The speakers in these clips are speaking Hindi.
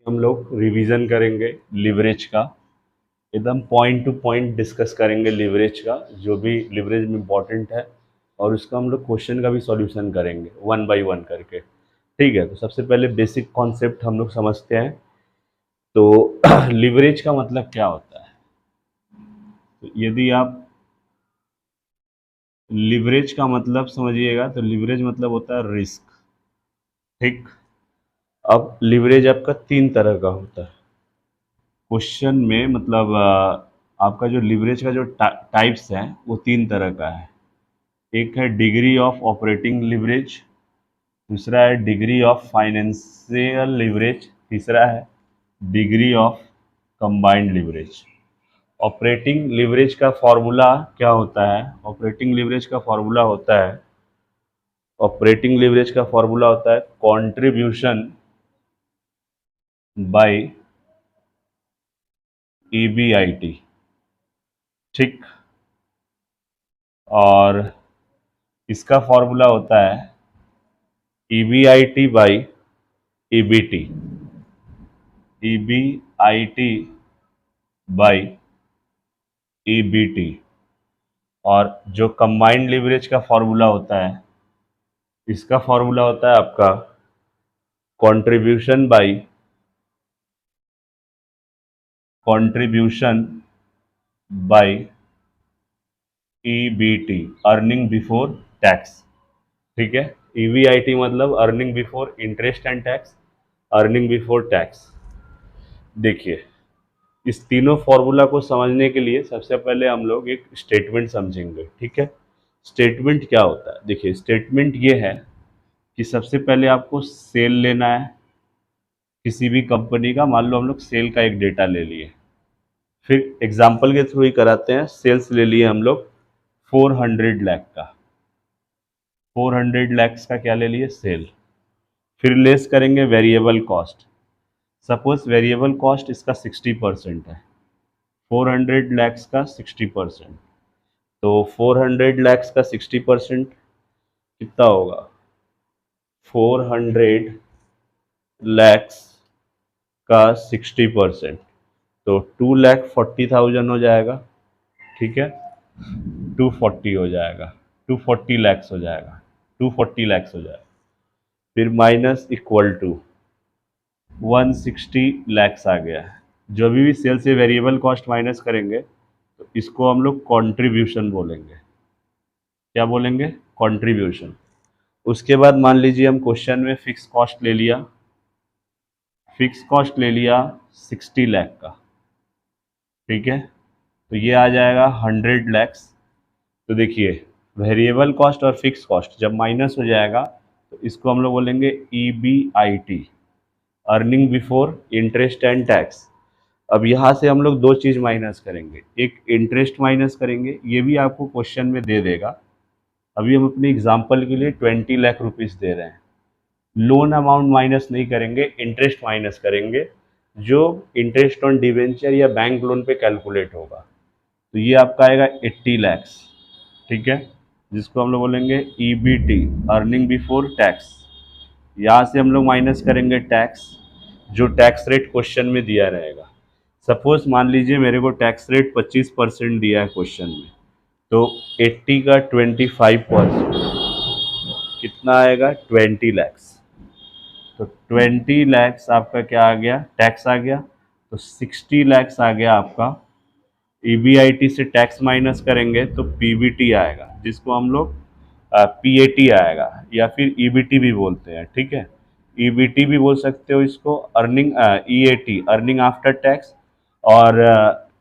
हम लोग रिवीजन करेंगे लिवरेज का, एकदम पॉइंट टू पॉइंट डिस्कस करेंगे लिवरेज का, जो भी लिवरेज में इम्पोर्टेंट है, और उसका हम लोग क्वेश्चन का भी सॉल्यूशन करेंगे वन बाय वन करके। ठीक है, तो सबसे पहले बेसिक कॉन्सेप्ट हम लोग समझते हैं। तो लिवरेज का मतलब क्या होता है? तो यदि आप लिवरेज का मतलब समझिएगा, तो लिवरेज मतलब होता है रिस्क। ठीक। अब लिवरेज आपका तीन तरह का होता है क्वेश्चन में, मतलब आपका जो लिवरेज का जो टाइप्स है वो तीन तरह का है। एक है डिग्री ऑफ ऑपरेटिंग लिवरेज, दूसरा है डिग्री ऑफ फाइनेंशियल लिवरेज, तीसरा है degree of combined leverage. Operating leverage का फॉर्मूला क्या होता है? ऑपरेटिंग लिवरेज का फॉर्मूला होता है कंट्रीब्यूशन बाय ईबीआईटी। ठीक। और इसका फॉर्मूला होता है EBIT by EBT, EBIT by EBT. और जो कंबाइंड लिवरेज का फॉर्मूला होता है, इसका फॉर्मूला होता है आपका contribution by EBT, earning before tax. ठीक है, ईवीआईटी मतलब earning before interest and tax, earning before tax. देखिए, इस तीनों फॉर्मूला को समझने के लिए सबसे पहले हम लोग एक स्टेटमेंट समझेंगे। ठीक है, स्टेटमेंट क्या होता है? देखिए, स्टेटमेंट ये है कि सबसे पहले आपको सेल लेना है किसी भी कंपनी का। मान लो हम लोग सेल का एक डेटा ले लिए, फिर एग्जाम्पल के थ्रू ही कराते हैं। सेल्स ले लिए हम लोग 400 लाख का, 400 लैक्स का क्या ले लिए? सेल। फिर लेस करेंगे variable cost. Suppose variable cost इसका 60% है, 400 लैक्स का 60%। तो 400 लैक्स का 60% कितना होगा? 400 लैक्स का 60%, तो 2,40,000 हो जाएगा। ठीक है, 240 हो जाएगा, 240 लैक्स हो जाएगा, 240 लैक्स हो जाएगा। फिर माइनस इक्वल टू 160 लैक्स आ गया है। जो भी सेल से वेरिएबल कॉस्ट माइनस करेंगे तो इसको हम लोग कंट्रीब्यूशन बोलेंगे। क्या बोलेंगे? कंट्रीब्यूशन। उसके बाद मान लीजिए हम क्वेश्चन में फिक्स कॉस्ट ले लिया, फिक्स कॉस्ट ले लिया 60 लाख का। ठीक है, तो ये आ जाएगा 100 लैक्स। तो देखिए, वेरिएबल कॉस्ट और फिक्स कॉस्ट जब माइनस हो जाएगा तो इसको हम लोग बोलेंगे EBIT, earning before interest and tax. अब यहाँ से हम लोग दो चीज़ माइनस करेंगे, एक इंटरेस्ट माइनस करेंगे, ये भी आपको क्वेश्चन में दे देगा। अभी हम अपने एग्जाम्पल के लिए 20 लाख रुपीज़ दे रहे हैं। लोन अमाउंट माइनस नहीं करेंगे, इंटरेस्ट माइनस करेंगे, जो इंटरेस्ट ऑन डिवेंचर या बैंक लोन पे कैलकुलेट होगा। तो ये आपका आएगा 80 लैक्स। ठीक है, जिसको हम लोग बोलेंगे ईबीटी, अर्निंग बिफोर टैक्स। यहाँ से हम लोग माइनस करेंगे टैक्स, जो टैक्स रेट क्वेश्चन में दिया रहेगा। सपोज मान लीजिए मेरे को टैक्स रेट 25% दिया है क्वेश्चन में, तो 80 का 25% कितना आएगा? 20 लैक्स। तो 20 लैक्स आपका क्या आ गया? टैक्स आ गया। तो 60 लैक्स आ गया आपका। ईबीआईटी से टैक्स माइनस करेंगे तो पीबीटी आएगा, जिसको हम लोग पीएटी आएगा, या फिर ईबीटी भी बोलते हैं। ठीक है, ईबीटी भी बोल सकते हो इसको, earning EAT, earning after tax, और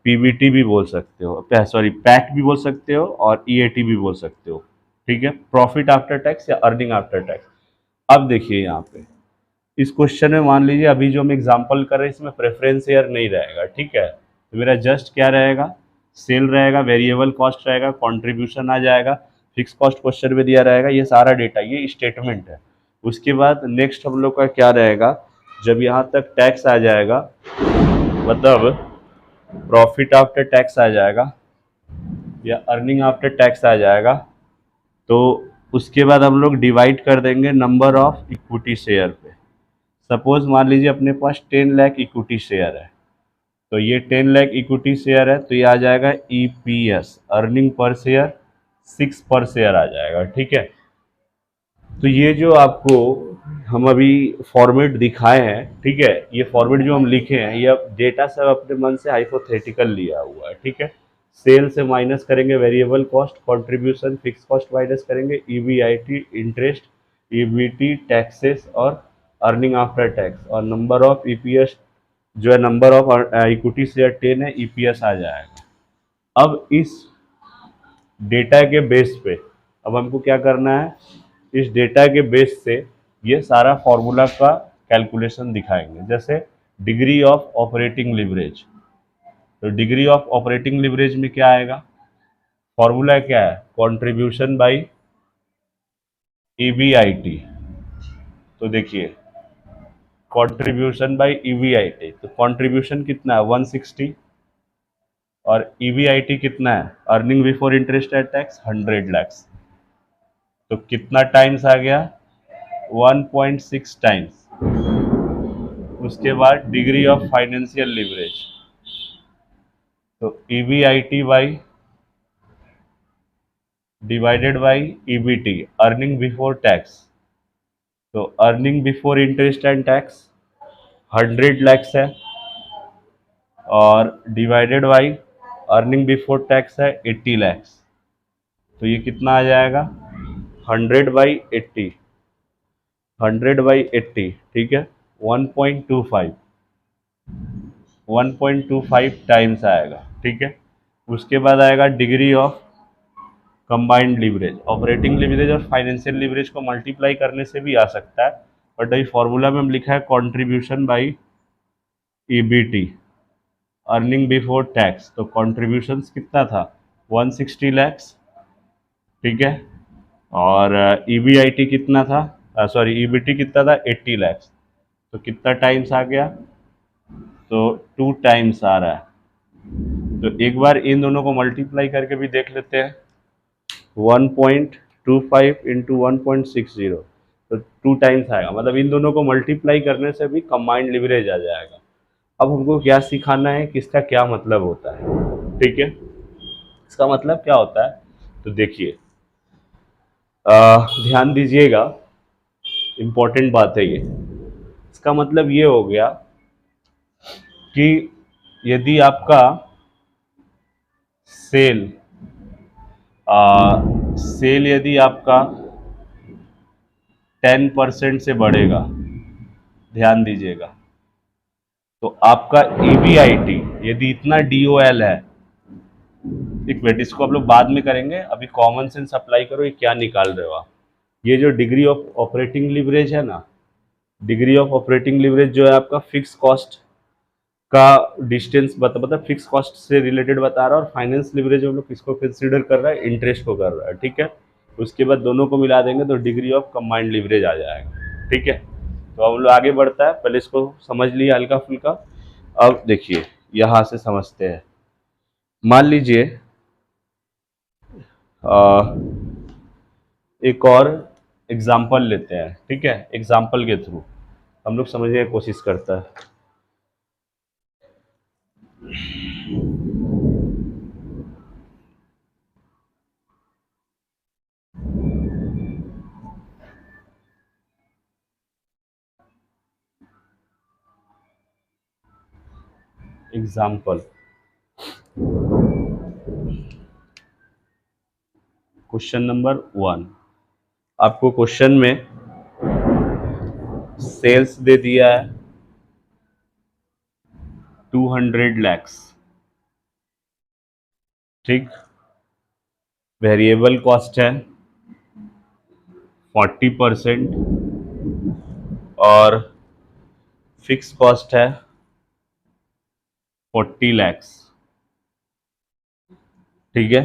पीबीटी भी बोल सकते हो, सॉरी पैट भी बोल सकते हो, और ईएटी भी बोल सकते हो। ठीक है, प्रॉफिट आफ्टर टैक्स या अर्निंग आफ्टर टैक्स। अब देखिए यहाँ पे इस क्वेश्चन में मान लीजिए अभी जो हम एग्जांपल कर रहे हैं इसमें प्रेफरेंस शेयर नहीं रहेगा। ठीक है, तो मेरा जस्ट क्या रहेगा? सेल रहेगा, वेरिएबल कॉस्ट रहेगा, कंट्रीब्यूशन आ जाएगा, फिक्स कॉस्ट क्वेश्चन में दिया रहेगा, ये सारा डेटा, ये स्टेटमेंट है। उसके बाद नेक्स्ट हम लोग का क्या रहेगा? जब यहाँ तक टैक्स आ जाएगा, मतलब प्रॉफिट आफ्टर टैक्स आ जाएगा या अर्निंग आफ्टर टैक्स आ जाएगा, तो उसके बाद हम लोग डिवाइड कर देंगे नंबर ऑफ इक्विटी शेयर पे। सपोज मान लीजिए अपने पास 10 लाख इक्विटी शेयर है, तो ये 10 लाख इक्विटी शेयर है, तो ये आ जाएगा ईपीएस, अर्निंग पर शेयर 6 पर शेयर आ जाएगा। ठीक है, तो ये जो आपको हम अभी फॉर्मेट दिखाए हैं, ठीक है, ये फॉर्मेट जो हम लिखे हैं, ये डेटा सब अपने मन से हाइपोथेटिकल लिया हुआ है। ठीक है, सेल से माइनस करेंगे variable cost, contribution, fix cost minus करेंगे, ईबीआईटी, इंटरेस्ट, ईबीटी, टैक्सेस और अर्निंग आफ्टर टैक्स, और नंबर ऑफ ईपीएस जो है, नंबर ऑफ इक्विटी शेयर 10 है, ईपीएस आ जाएगा। अब इस डेटा के बेस पे अब हमको क्या करना है, इस डेटा के बेस से ये सारा फॉर्मूला का कैलकुलेशन दिखाएंगे। जैसे डिग्री ऑफ ऑपरेटिंग लिवरेज, तो डिग्री ऑफ ऑपरेटिंग लिवरेज में क्या आएगा, फॉर्मूला क्या है, कंट्रीब्यूशन बाय ईबीआईटी। तो देखिए कंट्रीब्यूशन बाय ईबीआईटी, तो कंट्रीब्यूशन कितना है 160, और ईबीआईटी कितना है, earning before interest and tax 100 lakhs, तो कितना टाइम्स आ गया 1.6 टाइम्स। उसके बाद डिग्री ऑफ फाइनेंशियल लिवरेज, तो EBIT by divided by EBT, earning before tax, तो earning before interest and tax 100 lakhs है, और divided by earning before tax है 80 लैक्स, तो ये कितना आ जाएगा 100/80, 100/80, ठीक है, 1.25, 1.25 टाइम्स आएगा। ठीक है, उसके बाद आएगा degree of combined leverage, operating leverage और फाइनेंशियल लिवरेज को मल्टीप्लाई करने से भी आ सकता है, बट अभी फॉर्मूला में हम लिखा है contribution by EBT, earning before tax, तो कंट्रीब्यूशन कितना था 160 लैक्स, ठीक है, और ईबीआईटी कितना था, सॉरी ईबीटी कितना था 80 लैक्स, तो कितना टाइम्स आ गया, तो 2 टाइम्स आ रहा है। तो एक बार इन दोनों को मल्टीप्लाई करके भी देख लेते हैं, 1.25 इंटू 1.60, तो 2 टाइम्स आएगा, मतलब इन दोनों को मल्टीप्लाई करने से भी कंबाइंड लिवरेज आ जाएगा। अब हमको क्या सिखाना है कि इसका क्या मतलब होता है। ठीक है, इसका मतलब क्या होता है, तो देखिए ध्यान दीजिएगा, इम्पोर्टेंट बात है ये। इसका मतलब ये हो गया कि यदि आपका सेल सेल यदि आपका 10% से बढ़ेगा, ध्यान दीजिएगा, तो आपका ईबीआईटी यदि इतना डीओएल है, एक मिनट इसको आप लोग बाद में करेंगे, अभी कॉमन सेंस अप्लाई करो, ये क्या निकाल रहे हो आप, ये जो डिग्री ऑफ ऑपरेटिंग लिवरेज है ना, डिग्री ऑफ ऑपरेटिंग लिवरेज जो है आपका फिक्स कॉस्ट का डिस्टेंस मतलब फिक्स कॉस्ट से रिलेटेड बता रहा है, और फाइनेंस लिवरेज हम लोग किसको कंसीडर कर रहा है, इंटरेस्ट को कर रहा है। ठीक है, उसके बाद दोनों को मिला देंगे तो डिग्री ऑफ कंबाइंड लिवरेज आ जाएगा। ठीक है, तो हम लोग आगे बढ़ता है, पहले इसको समझ लिया हल्का फुल्का। अब देखिए यहाँ से समझते हैं, मान लीजिए एक और एग्जाम्पल लेते हैं। ठीक है, एग्जाम्पल के थ्रू हम लोग समझने की कोशिश करता है। एग्जाम्पल क्वेश्चन नंबर 1, आपको क्वेश्चन में सेल्स दे दिया है 200 लैक्स, ठीक, वेरिएबल कॉस्ट है 40% और फिक्स कॉस्ट है 40 लैक्स, ठीक है,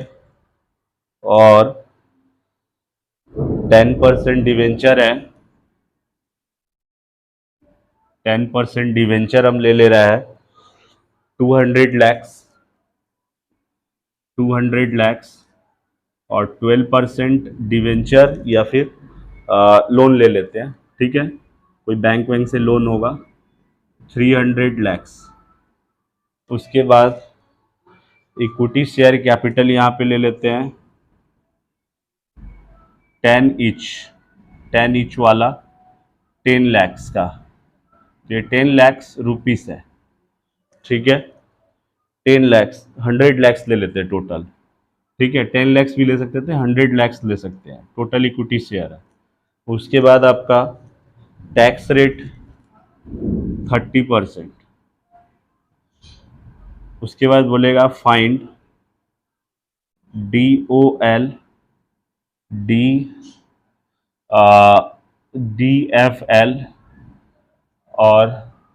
और 10% डिवेंचर है, 10% डिवेंचर हम ले रहा है 200 लैक्स, 200 लैक्स, और 12% डिवेंचर या फिर लोन ले लेते हैं। ठीक है, कोई बैंक वैंक से लोन होगा 300 लैक्स। उसके बाद इक्विटी शेयर कैपिटल यहाँ पे ले लेते हैं 10 ईच वाला 10 लैक्स का, ये 10 लैक्स रुपीस है, ठीक है। 10 लैक्स 100 लैक्स ले लेते हैं टोटल, ठीक है। 10 लैक्स भी ले सकते थे, 100 लैक्स ले सकते हैं, टोटल इक्विटी शेयर है। उसके बाद आपका टैक्स रेट 30%। उसके बाद बोलेगा फाइंड DOL DFL और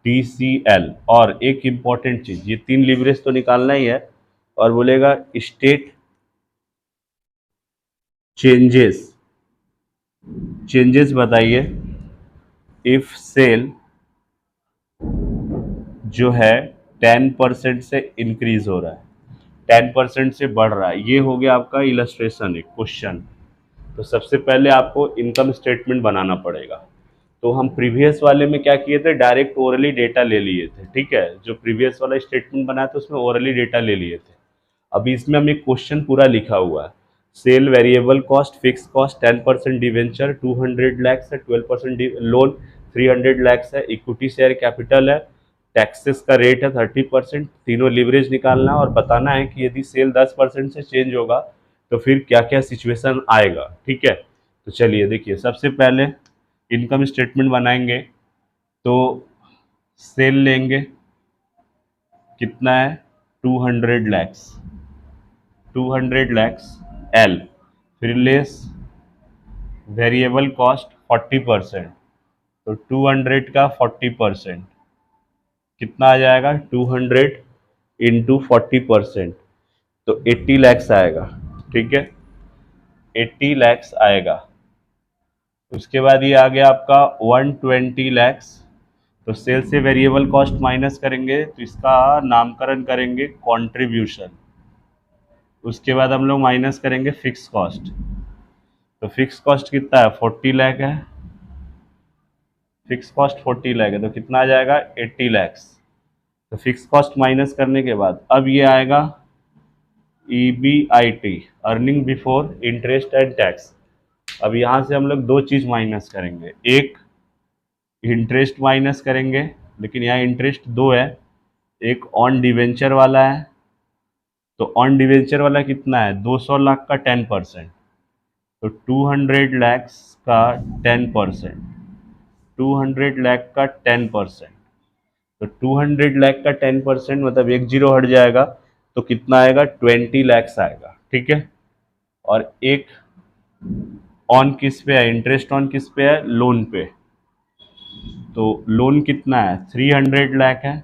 DCL, और एक इंपॉर्टेंट चीज, ये 3 लीवरेज तो निकालना ही है, और बोलेगा स्टेट चेंजेस बताइए इफ सेल जो है 10% से इंक्रीज हो रहा है, 10% से बढ़ रहा है। ये हो गया आपका इलस्ट्रेशन, एक क्वेश्चन। तो सबसे पहले आपको इनकम स्टेटमेंट बनाना पड़ेगा। तो हम प्रीवियस वाले में क्या किए थे, डायरेक्ट ओरली डेटा ले लिए थे, ठीक है। जो प्रीवियस वाला स्टेटमेंट बनाया था उसमें ओरली डेटा ले लिए थे। अभी इसमें हम एक क्वेश्चन पूरा लिखा हुआ है, cell variable cost, fix cost 10% debenture 200 lakhs है, 12% लोन 300 लैक्स है, इक्विटी शेयर कैपिटल है, टैक्सेस का रेट है 30%, तीनों लीवरेज निकालना है और बताना है कि यदि सेल 10% से चेंज होगा तो फिर क्या क्या सिचुएशन आएगा, ठीक है। तो चलिए देखिए, सबसे पहले इनकम स्टेटमेंट बनाएंगे। तो सेल लेंगे, कितना है 200 लैक्स, 200 लैक्स एल, फिर लेस वेरिएबल कॉस्ट 40%, तो 200 का 40% कितना आ जाएगा, 200 इंटू 40%, तो 80 लैक्स आएगा, ठीक है, 80 लैक्स आएगा। उसके बाद ये आ गया आपका 120 लैक्स। तो सेल से वेरिएबल कॉस्ट माइनस करेंगे तो इसका नामकरण करेंगे कंट्रीब्यूशन। उसके बाद हम लोग माइनस करेंगे फिक्स कॉस्ट। तो फिक्स कॉस्ट कितना है, 40 लाख है, फिक्स कॉस्ट 40 लाख है, तो कितना आ जाएगा 80 लैक्स। तो फिक्स कॉस्ट माइनस करने के बाद अब ये आएगा EBIT, earning before interest and tax. अब यहाँ से हम लोग दो चीज़ माइनस करेंगे, एक इंटरेस्ट माइनस करेंगे, लेकिन यहाँ इंटरेस्ट दो है, एक ऑन डिवेंचर वाला है। तो ऑन डिवेंचर वाला कितना है, 200 लाख का 10%, तो 200 लैक्स का 10%, 200 लाख का 10%, तो 200 लाख का 10% मतलब एक जीरो हट जाएगा, तो कितना आएगा 20 लैक्स आएगा, ठीक है। और एक ऑन किस पे है, इंटरेस्ट ऑन किस पे है, लोन पे। तो लोन कितना है 300 लाख है,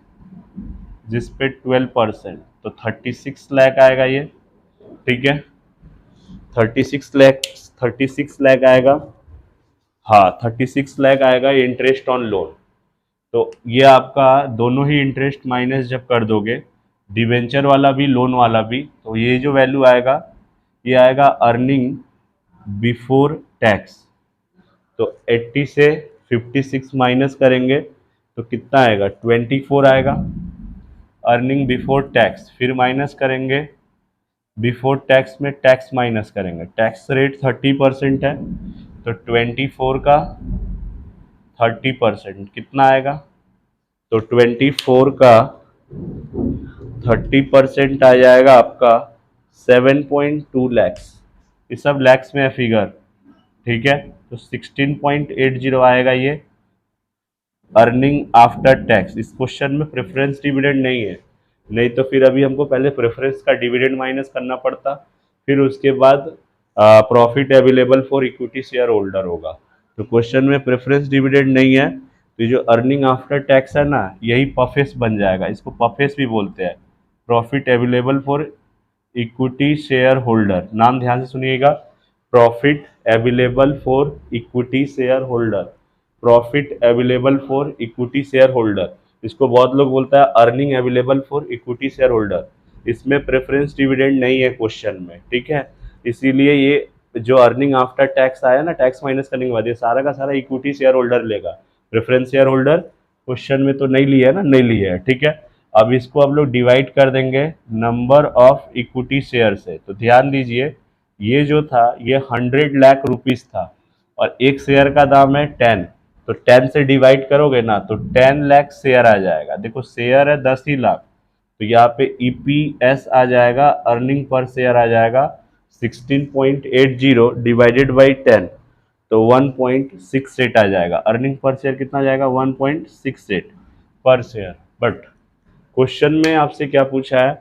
जिस पे 12%, तो 36 लाख आएगा ये, ठीक है। 36 लाख आएगा, हाँ 36 लाख आएगा इंटरेस्ट ऑन लोन। तो ये आपका दोनों ही इंटरेस्ट माइनस जब कर दोगे, डिवेंचर वाला भी लोन वाला भी, तो ये जो वैल्यू आएगा ये आएगा अर्निंग बिफोर टैक्स। तो 80 से 56 माइनस करेंगे तो कितना आएगा 24 आएगा अर्निंग बिफोर टैक्स। फिर माइनस करेंगे बिफोर टैक्स में टैक्स माइनस करेंगे, टैक्स रेट 30% है, तो 24 का 30% कितना आएगा, तो 24 का 30% आ जाएगा आपका 7.2 लैक्स। ये सब लैक्स में है फिगर, ठीक है। तो 16.80 आएगा ये अर्निंग आफ्टर टैक्स। इस क्वेश्चन में प्रेफरेंस डिविडेंड नहीं है, नहीं तो फिर अभी हमको पहले प्रेफरेंस का डिविडेंड माइनस करना पड़ता, फिर उसके बाद profit available for equity share holder होगा। तो क्वेश्चन में प्रेफरेंस डिविडेंड नहीं है, तो जो अर्निंग आफ्टर टैक्स है ना, यही पफेस बन जाएगा, इसको पफेस भी बोलते हैं, profit available for equity share holder. नाम ध्यान से सुनिएगा, profit available for equity share holder, profit available for equity share holder. इसको बहुत लोग बोलता है earning available for equity share holder. इसमें प्रेफरेंस डिविडेंड नहीं है क्वेश्चन में, ठीक है। इसीलिए ये जो अर्निंग आफ्टर टैक्स आया ना, टैक्स माइनस करने के बाद, ये सारा का सारा इक्विटी शेयर होल्डर लेगा। प्रेफरेंस शेयर होल्डर क्वेश्चन में तो नहीं लिया है ना, नहीं लिया है, ठीक है। अब इसको हम लोग डिवाइड कर देंगे नंबर ऑफ इक्विटी शेयर से। तो ध्यान दीजिए, ये जो था ये 100 लाख रुपीस था और एक शेयर का दाम है 10, तो 10 से डिवाइड करोगे ना तो 10 लाख शेयर आ जाएगा। देखो शेयर है 10 ही लाख, तो यहाँ पे ईपीएस आ जाएगा, अर्निंग पर शेयर आ जाएगा 16.80 डिवाइडेड बाई 10, तो 1.68 आ जाएगा। अर्निंग पर शेयर कितना आ जाएगा? 1.68 पर शेयर। बट क्वेश्चन में आपसे क्या पूछा है?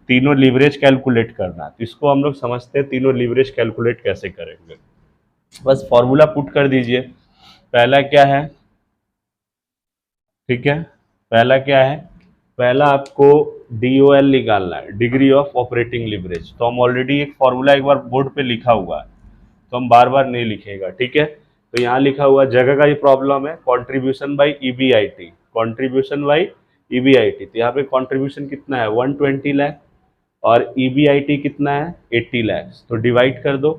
तीनों लीवरेज कैलकुलेट करना। तो इसको हम लोग समझते हैं तीनों लीवरेज कैलकुलेट कैसे करेंगे। बस फॉर्मूला पुट कर दीजिए। पहला क्या है? ठीक है, पहला क्या है? पहला आपको DOL निकालना है, डिग्री ऑफ ऑपरेटिंग लीवरेज। तो हम ऑलरेडी एक फॉर्मूला एक बार बोर्ड पे लिखा हुआ है, तो हम बार बार नहीं लिखेगा, ठीक है। तो यहाँ लिखा हुआ जगह का ही प्रॉब्लम है, contribution by EBIT, contribution by EBIT। तो यहाँ पे कॉन्ट्रीब्यूशन कितना है? 120 लाख और EBIT कितना है? 80 लाख। तो डिवाइड कर दो,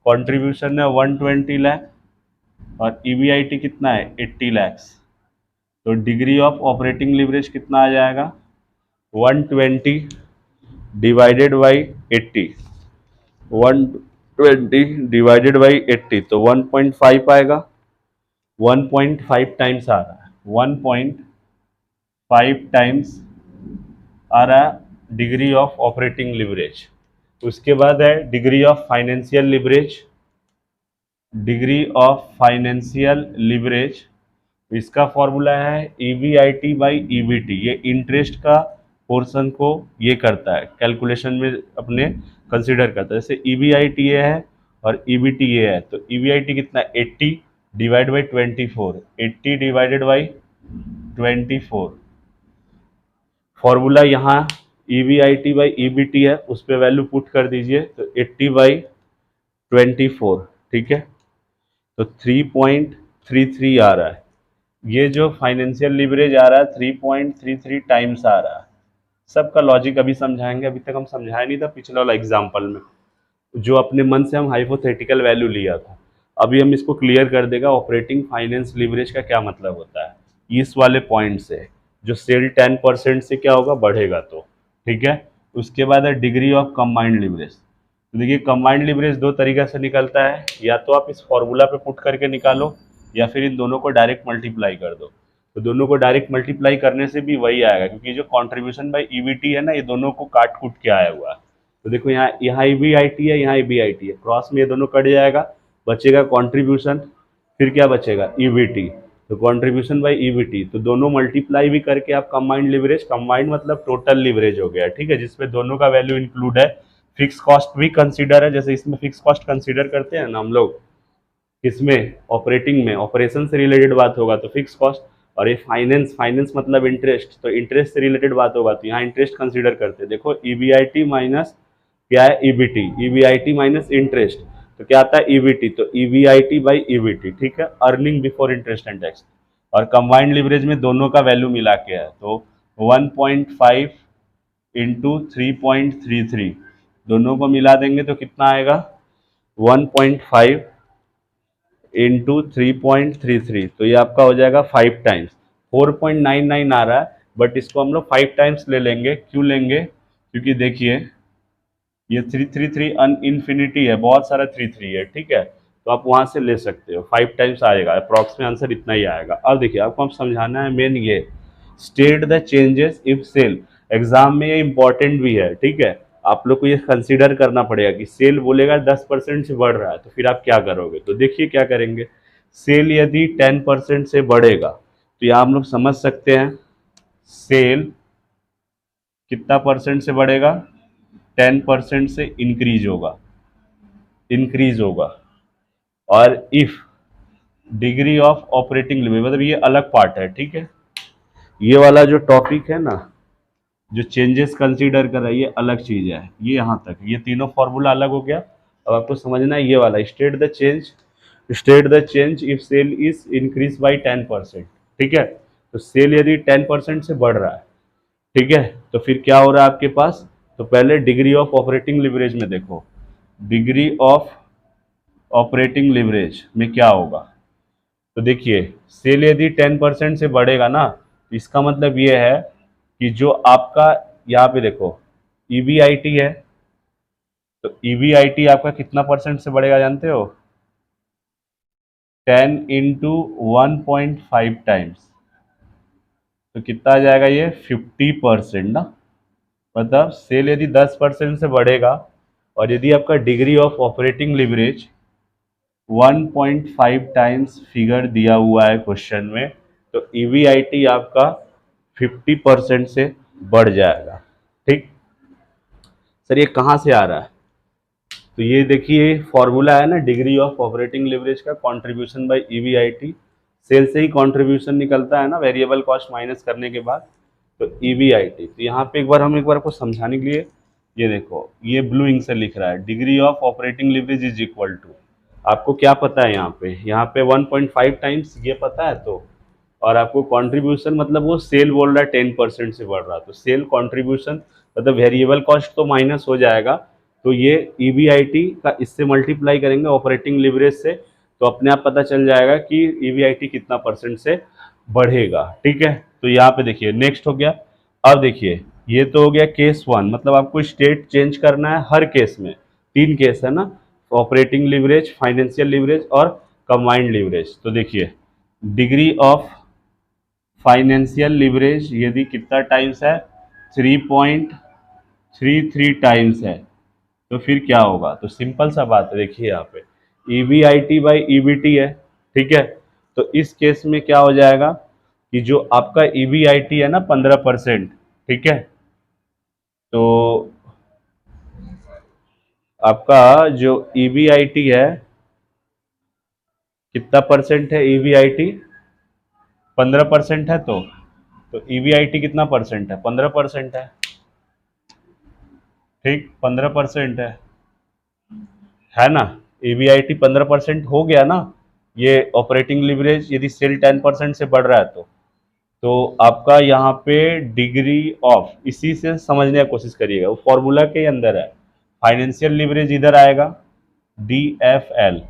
कॉन्ट्रीब्यूशन है 120 लाख और EBIT कितना है? 80 लाख। तो डिग्री ऑफ ऑपरेटिंग लीवरेज कितना आ जाएगा? 120 डिवाइडेड बाई 80, 120 डिवाइडेड बाई 80, तो 1.5 आएगा। 1.5 टाइम्स आ रहा है, 1.5 टाइम्स आ रहा है डिग्री ऑफ ऑपरेटिंग लिवरेज। उसके बाद है degree of financial leverage, degree of financial leverage. इसका फॉर्मूला है EBIT बाई EBT। ये इंटरेस्ट का पोर्शन को ये करता है, कैलकुलेशन में अपने कंसिडर करता है। जैसे EBIT ये है और EBT ये है, तो EBIT कितना? 80 divide by 24, 80 divided by 24। Formula यहाँ EBIT बाई EBT है, उस पर वैल्यू पुट कर दीजिए, तो 80 बाई 24, ठीक है। तो 3.33 आ रहा है। ये जो फाइनेंशियल लिवरेज आ रहा है 3.33 टाइम्स आ रहा है। सबका लॉजिक अभी समझाएंगे, अभी तक हम समझाया नहीं था पिछले वाला एग्जाम्पल में, जो अपने मन से हम हाइपोथेटिकल वैल्यू लिया था। अभी हम इसको क्लियर कर देगा ऑपरेटिंग फाइनेंस लिवरेज का क्या मतलब होता है इस वाले पॉइंट से। जो सेल 10% से क्या होगा? बढ़ेगा, तो ठीक है। उसके बाद है डिग्री ऑफ कंबाइंड लिवरेज। तो देखिए कंबाइंड लिवरेज दो तरीका से निकलता है, या तो आप इस फॉर्मूला पे पुट करके निकालो या फिर इन दोनों को डायरेक्ट मल्टीप्लाई कर दो। तो दोनों को डायरेक्ट मल्टीप्लाई करने से भी वही आएगा, क्योंकि जो कॉन्ट्रीब्यूशन बाई EBT है ना, ये दोनों को काट कूट के आया हुआ है। तो देखो यहाँ EBIT है, यहाँ EBIT है, क्रॉस में ये दोनों कट जाएगा, बचेगा कॉन्ट्रीब्यूशन, फिर क्या बचेगा? EBT। तो कॉन्ट्रीब्यूशन बाई EBT, तो दोनों मल्टीप्लाई भी करके आप कंबाइंड लिवरेज, कंबाइंड मतलब टोटल लिवरेज हो गया, ठीक है, जिसमें दोनों का वैल्यू इंक्लूड है। फिक्स कॉस्ट भी कंसीडर है, जैसे इसमें फिक्स कॉस्ट कंसीडर करते हैं ना हम लोग, इसमें ऑपरेटिंग में ऑपरेशन से रिलेटेड बात होगा तो फिक्स कॉस्ट, और ये फाइनेंस मतलब इंटरेस्ट, तो इंटरेस्ट से रिलेटेड बात होगा तो यहाँ इंटरेस्ट कंसीडर करते हैं। देखो EBIT माइनस क्या है? EBT, EBIT माइनस इंटरेस्ट, तो क्या आता है? EBT। तो EBIT बाई EBT, ठीक है, earning before interest and tax. और कंबाइंड लिवरेज में दोनों का वैल्यू मिला के है, तो 1.5 इंटू 3.33, दोनों को मिला देंगे तो कितना आएगा? 1.5 इंटू 3.33, तो ये आपका हो जाएगा 5 टाइम्स। 4.99 आ रहा है, बट इसको हम लोग 5 टाइम्स ले लेंगे। क्यों लेंगे? क्योंकि देखिए ये 333 इन्फिनिटी है, बहुत सारा 33 है, ठीक है, तो आप वहां से ले सकते हो। 5 टाइम्स आएगा, अप्रॉक्स में आंसर इतना ही आएगा। अब देखिए आपको हम समझाना है मेन ये, state the changes if sale. Exam में ये इंपॉर्टेंट भी है, ठीक है, आप लोग को ये कंसीडर करना पड़ेगा कि सेल बोलेगा 10% से बढ़ रहा है, तो फिर आप क्या करोगे? तो देखिए क्या करेंगे। सेल यदि 10% से बढ़ेगा तो यहाँ हम लोग समझ सकते हैं सेल कितना परसेंट से बढ़ेगा? 10% से इंक्रीज होगा। और if degree of operating limit, मतलब ये अलग पार्ट है, ठीक है, ये वाला जो टॉपिक है ना, जो चेंजेस कंसीडर कर रहा है, ये अलग चीज है। ये यहाँ तक, ये तीनों फॉर्मूला अलग हो गया। अब आपको समझना है ये वाला, state the change if sale is increase by 10%, ठीक है। तो सेल यदि 10% से बढ़ रहा है, ठीक है, तो फिर क्या हो रहा है आपके पास? तो पहले डिग्री ऑफ ऑपरेटिंग लिवरेज में देखो, डिग्री ऑफ ऑपरेटिंग लिवरेज में क्या होगा? तो देखिए सेल यदि 10% से बढ़ेगा ना, तो इसका मतलब ये है कि जो आपका यहाँ पे देखो ईबीआईटी है, तो ईबीआईटी आपका कितना परसेंट से बढ़ेगा जानते हो? 10 × 1.5 टाइम्स। तो कितना आ जाएगा ये? 50% ना। मतलब सेल यदि 10% से बढ़ेगा और यदि आपका degree of operating leverage 1.5 times figure दिया हुआ है क्वेश्चन में, तो ईवीआईटी आपका 50% से बढ़ जाएगा। ठीक, सर ये कहाँ से आ रहा है? तो ये देखिए फॉर्मूला है ना डिग्री ऑफ ऑपरेटिंग लिवरेज का, कंट्रीब्यूशन बाय ईवीआईटी। सेल से ही कंट्रीब्यूशन निकलता है ना वेरिएबल कॉस्ट माइनस करने के बाद, तो ईवीआईटी। तो यहाँ पे एक बार आपको समझाने के लिए ये देखो, ये ब्लू इंक से लिख रहा है degree of operating leverage is equal to, आपको क्या पता है यहाँ पे 1.5 टाइम्स ये पता है, तो और आपको कंट्रीब्यूशन मतलब वो सेल बोल रहा है 10% से बढ़ रहा है, तो सेल कंट्रीब्यूशन मतलब वेरिएबल कॉस्ट तो माइनस हो जाएगा, तो ये ईवीआईटी का इससे मल्टीप्लाई करेंगे ऑपरेटिंग लिवरेज से, तो अपने आप पता चल जाएगा कि ईवीआईटी कितना परसेंट से बढ़ेगा। ठीक है, तो यहाँ पे देखिए नेक्स्ट हो गया। अब देखिए ये तो हो गया केस 1, मतलब आपको स्टेट चेंज करना है हर केस में। 3 केस है ना, ऑपरेटिंग लिवरेज, फाइनेंशियल लिवरेज और कंबाइंड लिवरेज। तो देखिए डिग्री ऑफ फाइनेंशियल लिवरेज यदि कितना टाइम्स है? 3.33 टाइम्स है, तो फिर क्या होगा? तो सिंपल सा बात है, देखिए यहाँ पे ईवीआईटी बाई ईबीटी है। ठीक है, तो इस केस में क्या हो जाएगा कि जो आपका ईवीआईटी है ना 15%, ठीक है, तो आपका जो ईवीआईटी है कितना परसेंट है? ईवीआईटी 15% है, तो ईवीआईटी कितना परसेंट है? 15% है। ठीक, 15% है ना। ईवीआईटी 15% हो गया ना। ये ऑपरेटिंग लिवरेज यदि सेल 10% से बढ़ रहा है, तो आपका यहाँ पे डिग्री ऑफ, इसी से समझने की कोशिश करिएगा, वो फॉर्मूला के अंदर है। फाइनेंशियल लिवरेज इधर आएगा DFL,